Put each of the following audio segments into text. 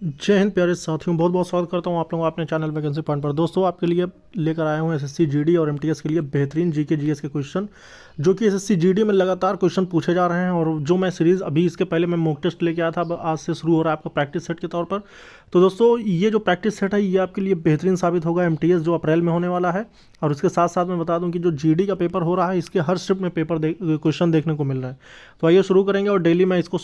जय हिंद प्यारे साथियों, बहुत बहुत स्वागत करता हूं आप लोगों को अपने चैनल वैकेंसी पॉइंट पर। दोस्तों, आपके लिए लेकर आया हूं एसएससी जीडी और एमटीएस के लिए बेहतरीन जीके जीएस के क्वेश्चन, जो कि एसएससी जीडी में लगातार क्वेश्चन पूछे जा रहे हैं। और जो मैं सीरीज़ अभी इसके पहले मैं मॉक टेस्ट लेके आया था, अब आज से शुरू हो रहा है आपका प्रैक्टिस सेट के तौर पर। तो दोस्तों, ये जो प्रैक्टिस सेट है ये आपके लिए बेहतरीन साबित होगा एमटीएस जो अप्रैल में होने वाला है। और उसके साथ साथ मैं बता दूं कि जो जीडी का पेपर हो रहा है इसके हर शिफ्ट में क्वेश्चन देखने को मिल रहा है। तो आइए शुरू करेंगे। और डेली मैं इसको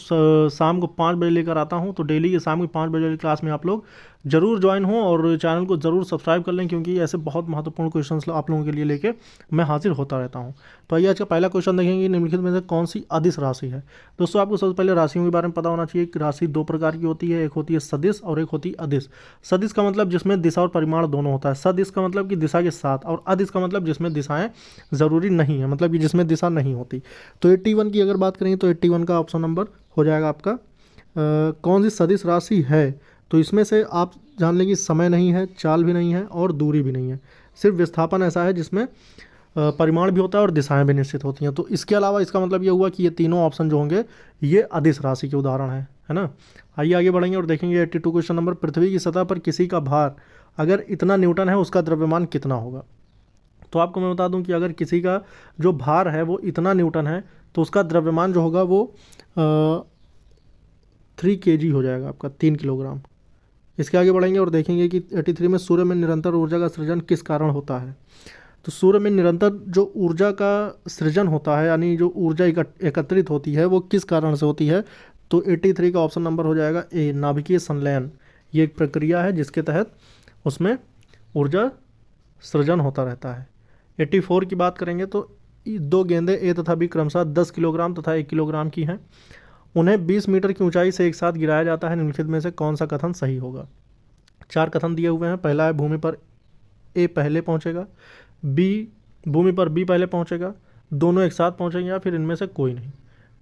शाम को 5 बजे लेकर आता हूं। तो डेली की शाम की 5 बजे वाली क्लास में आप लोग जरूर ज्वाइन हो और चैनल को जरूर सब्सक्राइब कर लें, क्योंकि ऐसे बहुत महत्वपूर्ण क्वेश्चंस आप लोगों के लिए लेके मैं हाजिर होता रहता हूं। तो आइए आज का पहला क्वेश्चन देखेंगे, निम्नलिखित में से कौन सी अदिश राशि है। दोस्तों, आपको सबसे पहले राशियों के बारे में पता होना चाहिए कि राशि दो प्रकार की होती है, एक होती है सदिश और एक होती है अदिश। सदिश का मतलब जिसमें दिशा और परिमाण दोनों होता है। सदिश का मतलब कि दिशा के साथ, और अदिश का मतलब जिसमें दिशाएं जरूरी नहीं है, मतलब कि जिसमें दिशा नहीं होती। तो 81 की अगर बात करें तो 81 का ऑप्शन नंबर हो जाएगा आपका कौन सी सदिश राशि है। तो इसमें से आप जान लें कि समय नहीं है, चाल भी नहीं है और दूरी भी नहीं है। सिर्फ विस्थापन ऐसा है जिसमें परिमाण भी होता है और दिशाएं भी निश्चित होती हैं। तो इसके अलावा इसका मतलब ये हुआ कि ये तीनों ऑप्शन जो होंगे ये अदिश राशि के उदाहरण हैं, है ना। आइए आगे बढ़ेंगे और देखेंगे 82 क्वेश्चन नंबर, पृथ्वी की सतह पर किसी का भार अगर इतना न्यूटन है उसका द्रव्यमान कितना होगा। तो आपको मैं बता दूं कि अगर किसी का जो भार है वो इतना न्यूटन है तो उसका द्रव्यमान जो होगा वो 3 kg हो जाएगा आपका, 3 किलोग्राम। इसके आगे बढ़ेंगे और देखेंगे कि 83 में सूर्य में निरंतर ऊर्जा का सृजन किस कारण होता है। तो सूर्य में निरंतर जो ऊर्जा का सृजन होता है, यानी जो ऊर्जा एकत्रित होती है वो किस कारण से होती है। तो 83 का ऑप्शन नंबर हो जाएगा ए, नाभिकीय संलयन। ये एक प्रक्रिया है जिसके तहत उसमें ऊर्जा सृजन होता रहता है। 84 की बात करेंगे तो दो गेंदें ए तथा बी क्रमशः 10 किलोग्राम तथा 1 किलोग्राम की हैं। उन्हें 20 मीटर की ऊंचाई से एक साथ गिराया जाता है। निम्नलिखित में से कौन सा कथन सही होगा। 4 कथन दिए हुए हैं। पहला है भूमि पर ए पहले पहुंचेगा, बी भूमि पर बी पहले पहुंचेगा, दोनों एक साथ पहुंचेंगे, या फिर इनमें से कोई नहीं।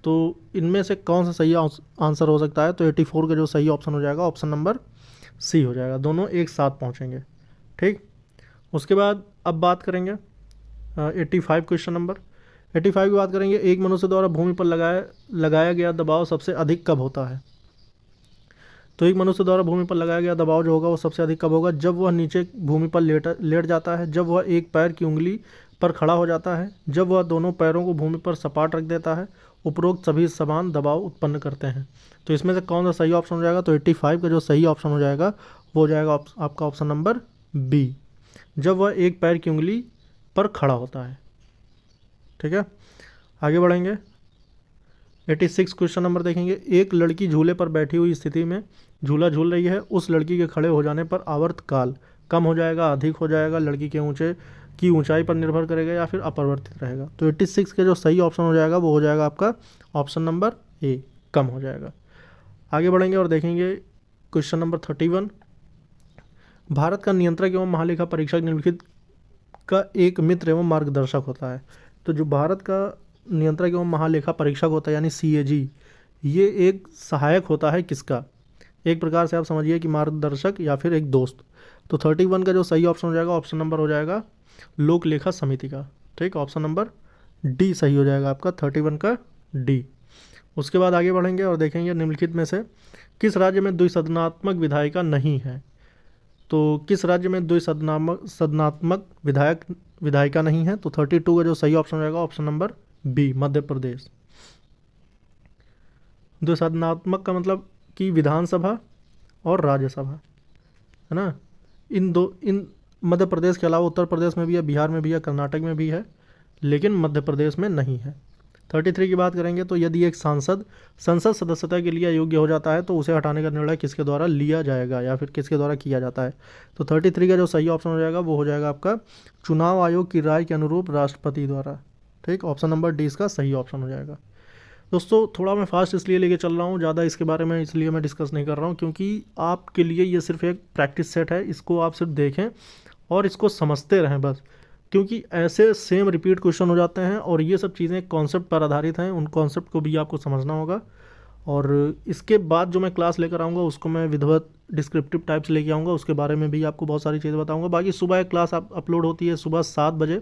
तो इनमें से कौन सा सही आंसर हो सकता है। तो 84 का जो सही ऑप्शन हो जाएगा ऑप्शन नंबर सी हो जाएगा, दोनों एक साथ पहुंचेंगे। ठीक। उसके बाद अब बात करेंगे 85 क्वेश्चन नंबर। 85 की बात करेंगे, एक मनुष्य द्वारा भूमि पर लगाया गया दबाव सबसे अधिक कब होता है। तो एक मनुष्य द्वारा भूमि पर लगाया गया दबाव जो होगा वो सबसे अधिक कब होगा। जब वह नीचे भूमि पर लेट जाता है, जब वह एक पैर की उंगली पर खड़ा हो जाता है, जब वह दोनों पैरों को भूमि पर सपाट रख देता है। उपरोक्त सभी समान दबाव उत्पन्न करते हैं। तो इसमें से कौन सा सही ऑप्शन हो जाएगा। तो 85 का जो सही ऑप्शन हो जाएगा वो हो जाएगा आपका ऑप्शन नंबर बी, जब वह एक पैर की उंगली पर खड़ा होता है। ठीक है, आगे बढ़ेंगे। 86 क्वेश्चन नंबर देखेंगे, एक लड़की झूले पर बैठी हुई स्थिति में झूला झूल रही है। उस लड़की के खड़े हो जाने पर आवर्त काल कम हो जाएगा, अधिक हो जाएगा, लड़की के ऊंचाई पर निर्भर करेगा, या फिर अपरिवर्तित रहेगा। तो 86 के जो सही ऑप्शन हो जाएगा वो हो जाएगा आपका ऑप्शन नंबर ए, कम हो जाएगा। आगे बढ़ेंगे और देखेंगे क्वेश्चन नंबर 31, भारत का नियंत्रक एवं महालेखा परीक्षक निम्नलिखित का एक मित्र एवं मार्गदर्शक होता है। तो जो भारत का नियंत्रक एवं महालेखा परीक्षक होता है यानी CAG, ये एक सहायक होता है किसका। एक प्रकार से आप समझिए कि मार्गदर्शक या फिर एक दोस्त। तो 31 का जो सही ऑप्शन हो जाएगा ऑप्शन नंबर हो जाएगा लोक लेखा समिति का। ठीक, ऑप्शन नंबर डी सही हो जाएगा आपका, 31 का डी। उसके बाद आगे बढ़ेंगे और देखेंगे निम्नलिखित में से किस राज्य में द्विसदनात्मक विधायिका नहीं है। तो किस राज्य में द्विसदनात्मक विधायिका नहीं है। तो 32 का जो सही ऑप्शन हो जाएगा option number B, Madhya Pradesh. द्विसदनात्मक का मतलब कि विधानसभा और राज्यसभा, है ना। इन मध्य प्रदेश के अलावा उत्तर प्रदेश में भी है, बिहार में भी है, कर्नाटक में भी है, लेकिन मध्य प्रदेश में नहीं है। 33 की बात करेंगे तो यदि एक संसद सदस्यता के लिए योग्य हो जाता है तो उसे हटाने का निर्णय किसके द्वारा लिया जाएगा या फिर किसके द्वारा किया जाता है। तो 33 का जो सही ऑप्शन हो जाएगा वो हो जाएगा आपका चुनाव आयोग की राय के अनुरूप राष्ट्रपति द्वारा। ठीक, ऑप्शन नंबर डी इसका सही ऑप्शन हो जाएगा। दोस्तों, थोड़ा मैं फास्ट इसलिए लेके चल रहा हूँ, ज़्यादा इसके बारे में इसलिए मैं डिस्कस नहीं कर रहा हूँ क्योंकि आपके लिए ये सिर्फ एक प्रैक्टिस सेट है। इसको आप सिर्फ देखें और इसको समझते रहें बस, क्योंकि ऐसे सेम रिपीट क्वेश्चन हो जाते हैं और ये सब चीज़ें कॉन्सेप्ट पर आधारित हैं। उन कॉन्सेप्ट को भी आपको समझना होगा। और इसके बाद जो मैं क्लास लेकर आऊँगा उसको मैं विधिवत डिस्क्रिप्टिव टाइप से लेके आऊँगा, उसके बारे में भी आपको बहुत सारी चीज़ें बताऊँगा। बाकी सुबह एक क्लास अपलोड होती है सुबह 7 बजे,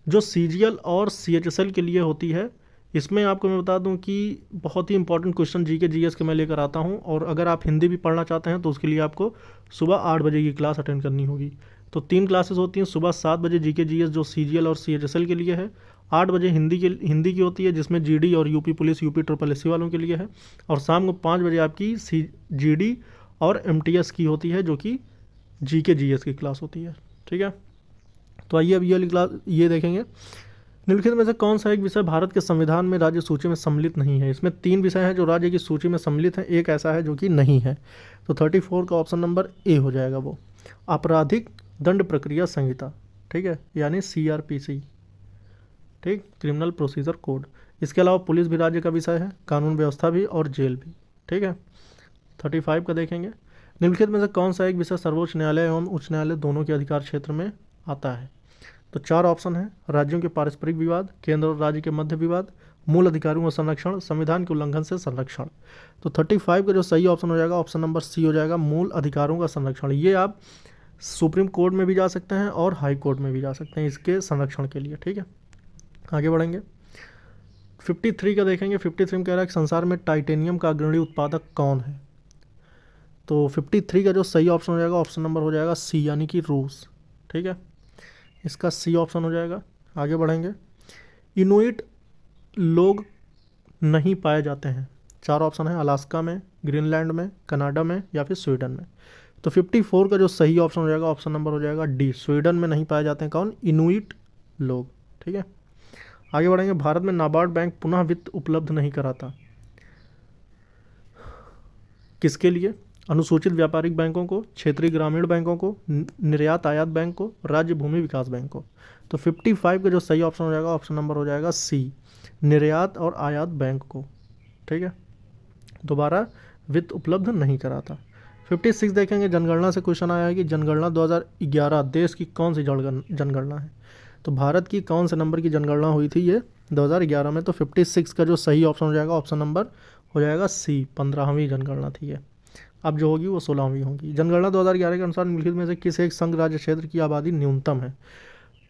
जो CGL और CHSL के लिए होती है। इसमें आपको मैं बता दूं कि बहुत ही इंपॉर्टेंट क्वेश्चन जीके जीएस के मैं लेकर आता हूं, और अगर आप हिंदी भी पढ़ना चाहते हैं तो उसके लिए आपको सुबह 8 बजे की क्लास अटेंड करनी होगी। तो 3 क्लासेस होती हैं, सुबह 7 बजे जीके जीएस जो सीजीएल और सीएचएसएल के लिए है, 8 बजे हिंदी की होती है जिसमें जीडी और UP police UP triple SC वालों के लिए है, और शाम को 5 बजे आपकी जीडी और एमटीएस की होती है जो कि जीके जीएस की क्लास होती है। ठीक है, तो आइए अब ये वाली क्लास ये देखेंगे। निम्नलिखित में से कौन सा एक विषय भारत के संविधान में राज्य सूची में सम्मिलित नहीं है? इसमें 3 विषय हैं जो राज्य की सूची में सम्मिलित हैं, एक ऐसा है जो कि नहीं है। तो 34 का ऑप्शन नंबर ए हो जाएगा वो, आपराधिक दंड प्रक्रिया संहिता। ठीक है, यानी सीआरपीसी, ठीक, क्रिमिनल प्रोसीजर कोड। इसके अलावा पुलिस भी राज्य का विषय है, कानून व्यवस्था भी और जेल भी। ठीक है, 35 का देखेंगे। निम्नलिखित में से कौन सा एक विषय सर्वोच्च न्यायालय एवं उच्च न्यायालय दोनों के अधिकार क्षेत्र में आता है? तो 4 ऑप्शन है, राज्यों के पारस्परिक विवाद, केंद्र और राज्य के मध्य विवाद, मूल अधिकारों का संरक्षण, संविधान के उल्लंघन से संरक्षण। तो 35 का जो सही ऑप्शन हो जाएगा ऑप्शन नंबर सी हो जाएगा, मूल अधिकारों का संरक्षण। ये आप सुप्रीम कोर्ट में भी जा सकते हैं और हाई कोर्ट में भी जा सकते हैं इसके संरक्षण के लिए। ठीक है, आगे बढ़ेंगे। 53 का देखेंगे। 53 में कह रहा है कि संसार में टाइटेनियम का अग्रणी उत्पादक कौन है? तो 53 का जो सही ऑप्शन हो जाएगा ऑप्शन नंबर हो जाएगा सी, यानी कि रूस। ठीक है, इसका सी ऑप्शन हो जाएगा। आगे बढ़ेंगे। इनुइट लोग नहीं पाए जाते हैं, 4 ऑप्शन है, अलास्का में, ग्रीनलैंड में, कनाडा में या फिर स्वीडन में। तो 54 का जो सही ऑप्शन हो जाएगा ऑप्शन नंबर हो जाएगा डी, स्वीडन में नहीं पाए जाते हैं कौन? इनुइट लोग। ठीक है, आगे बढ़ेंगे। भारत में नाबार्ड बैंक पुनः वित्त उपलब्ध नहीं कराता, किसके लिए? अनुसूचित व्यापारिक बैंकों को, क्षेत्रीय ग्रामीण बैंकों को, निर्यात आयात बैंक को, राज्य भूमि विकास बैंक को। तो 55 का जो सही ऑप्शन हो जाएगा ऑप्शन नंबर हो जाएगा सी, निर्यात और आयात बैंक को। ठीक है, दोबारा वित्त उपलब्ध नहीं कराता। 56 देखेंगे। जनगणना से क्वेश्चन आया है कि जनगणना 2011 देश की कौन सी जनगणना है? तो भारत की कौन से नंबर की जनगणना हुई थी ये 2011 में? तो 56 का जो सही ऑप्शन हो जाएगा ऑप्शन नंबर हो जाएगा सी, 15वीं जनगणना थी ये। अब जो होगी वो 16वीं होगी। जनगणना 2011 के अनुसार निम्नलिखित में से किस एक संघ राज्य क्षेत्र की आबादी न्यूनतम है?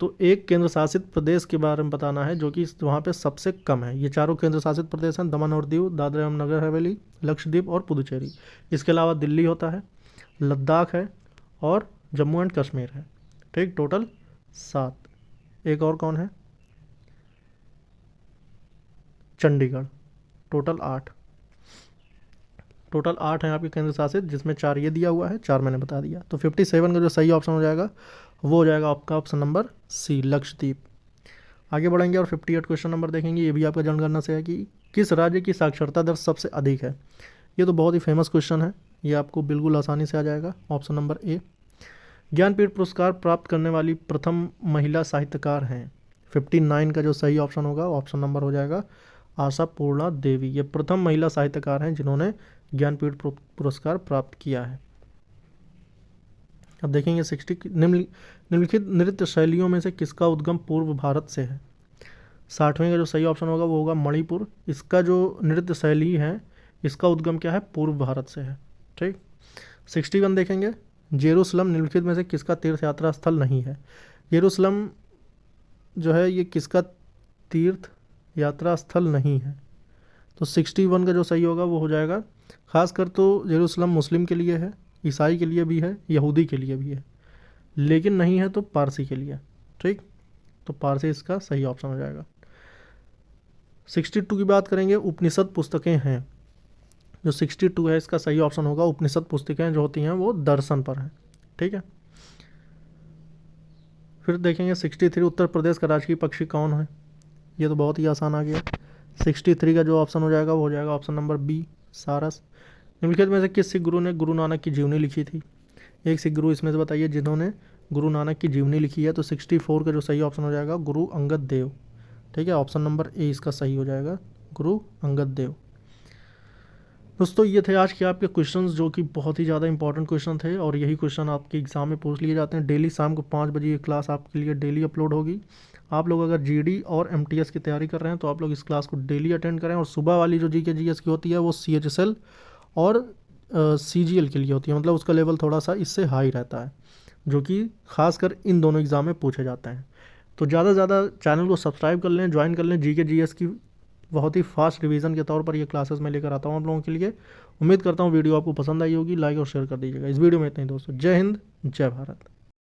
तो एक केंद्र शासित प्रदेश के बारे में बताना है जो कि वहाँ पे सबसे कम है। ये चारों केंद्र शासित प्रदेश हैं, दमन और दीव, दादरा एवं नगर हवेली, लक्षद्वीप और पुदुचेरी। इसके अलावा दिल्ली होता है, लद्दाख है और जम्मू एंड कश्मीर है। ठीक, टोटल 7। एक और कौन है? चंडीगढ़। टोटल 8। टोटल 8 हैं आपके केंद्र शासित, जिसमें 4 ये दिया हुआ है, 4 मैंने बता दिया। तो 57 का जो सही ऑप्शन हो जाएगा वो हो जाएगा आपका ऑप्शन नंबर सी, लक्षद्वीप। आगे बढ़ेंगे और 58 क्वेश्चन नंबर देखेंगे। ये भी आपका जनगणना से है कि किस राज्य की साक्षरता दर सबसे अधिक है? ये तो बहुत ही फेमस क्वेश्चन है, ये आपको बिल्कुल आसानी से आ जाएगा। Option number A. ज्ञानपीठ पुरस्कार प्राप्त करने वाली प्रथम महिला साहित्यकार हैं? 59 का जो सही ऑप्शन होगा ऑप्शन नंबर हो जाएगा आशा पूर्णा देवी। ये प्रथम महिला साहित्यकार हैं जिन्होंने ज्ञानपीठ पुरस्कार प्राप्त किया है। अब देखेंगे 60। निम्नलिखित नृत्य शैलियों में से किसका उद्गम पूर्व भारत से है? 60वें का जो सही ऑप्शन होगा वो होगा मणिपुर। इसका जो नृत्य शैली है इसका उद्गम क्या है? पूर्व भारत से है। ठीक, 61 देखेंगे। जेरूसलम निम्नलिखित में से किसका तीर्थ यात्रा स्थल नहीं है? जेरूसलम जो है ये किसका तीर्थ यात्रा स्थल नहीं है? तो 61 का जो सही होगा वो हो जाएगा, खासकर तो जेरूसलम मुस्लिम के लिए है, ईसाई के लिए भी है, यहूदी के लिए भी है, लेकिन नहीं है तो पारसी के लिए। ठीक, तो पारसी इसका सही ऑप्शन हो जाएगा। 62 की बात करेंगे। उपनिषद पुस्तकें हैं, जो 62 है इसका सही ऑप्शन होगा उपनिषद पुस्तकें जो होती हैं वो दर्शन पर हैं। ठीक है, फिर देखेंगे 63 उत्तर प्रदेश का राजकीय पक्षी कौन है? ये तो बहुत ही आसान आ गया। 63 का जो ऑप्शन हो जाएगा वो हो जाएगा ऑप्शन नंबर बी, सारस। निम्नलिखित में से किस सिख गुरु ने गुरु नानक की जीवनी लिखी थी? एक सिख गुरु इसमें से बताइए जिन्होंने गुरु नानक की जीवनी लिखी है। तो 64 का जो सही ऑप्शन हो जाएगा गुरु अंगद देव। ठीक है, ऑप्शन नंबर ए इसका सही हो जाएगा, गुरु अंगद देव। दोस्तों ये थे आज के आपके क्वेश्चंस जो कि बहुत ही ज़्यादा इंपॉर्टेंट क्वेश्चन थे, और यही क्वेश्चन आपके एग्जाम में पूछ लिए जाते हैं। डेली शाम को 5 बजे ये क्लास आपके लिए डेली अपलोड होगी। आप लोग अगर जीडी और एमटीएस की तैयारी कर रहे हैं तो आप लोग इस क्लास को डेली अटेंड करें। और सुबह वाली जो जीके जीएस की होती है वो सीएचएसएल और सीजीएल के लिए होती है, मतलब उसका लेवल थोड़ा सा इससे हाई रहता है, जो कि खासकर इन दोनों एग्ज़ाम में पूछे जाते हैं। तो ज़्यादा से ज़्यादा चैनल को सब्सक्राइब कर लें, ज्वाइन कर लें। जीके जीएस की बहुत ही फास्ट रिवीजन के तौर पर ये क्लासेस मैं लेकर आता हूँ आप लोगों के लिए। उम्मीद करता हूँ वीडियो आपको पसंद आई होगी, लाइक और शेयर कर दीजिएगा। इस वीडियो में इतना ही दोस्तों, जय हिंद, जय भारत।